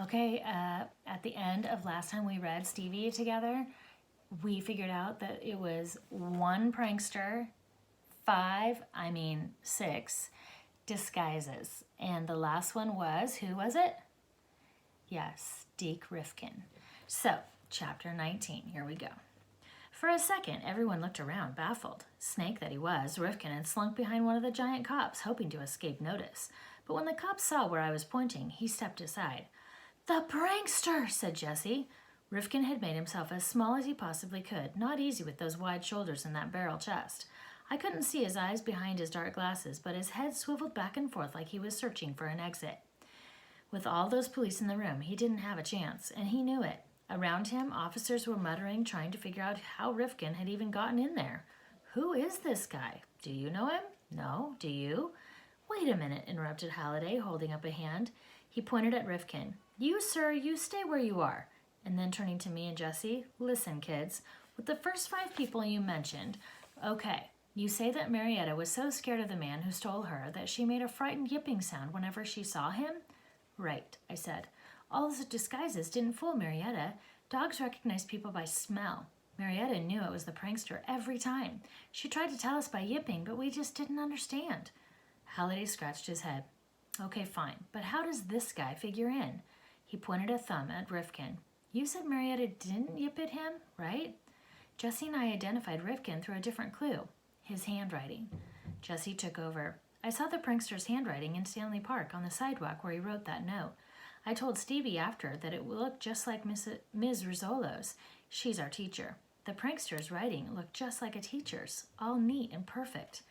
Okay, at the end of last time we read Stevie together, we figured out that it was one prankster, six disguises. And the last one was, who was it? Yes, Deke Rifkin. So, chapter 19, here we go. For a second, everyone looked around, baffled. Snake that he was, Rifkin had slunk behind one of the giant cops, hoping to escape notice. But when the cop saw where I was pointing, he stepped aside. "The prankster," said Jessie. Rifkin had made himself as small as he possibly could, not easy with those wide shoulders and that barrel chest. I couldn't see his eyes behind his dark glasses, but his head swiveled back and forth like he was searching for an exit. With all those police in the room, he didn't have a chance, and he knew it. Around him, officers were muttering, trying to figure out how Rifkin had even gotten in there. "Who is this guy? Do you know him?" "No, do you?" "Wait a minute," interrupted Halliday, holding up a hand. He pointed at Rifkin. "You, sir, you stay where you are." And then turning to me and Jessie, "Listen, kids, with the first 5 people you mentioned, okay, you say that Marietta was so scared of the man who stole her that she made a frightened yipping sound whenever she saw him?" "Right," I said. "All those disguises didn't fool Marietta. Dogs recognize people by smell. Marietta knew it was the prankster every time. She tried to tell us by yipping, but we just didn't understand." Halliday scratched his head. "Okay, fine, but how does this guy figure in?" He pointed a thumb at Rifkin. "You said Marietta didn't yip at him, right?" Jessie and I identified Rifkin through a different clue, his handwriting. Jessie took over. "I saw the prankster's handwriting in Stanley Park on the sidewalk where he wrote that note. I told Stevie after that it looked just like Ms. Rizzolo's. She's our teacher. The prankster's writing looked just like a teacher's, all neat and perfect.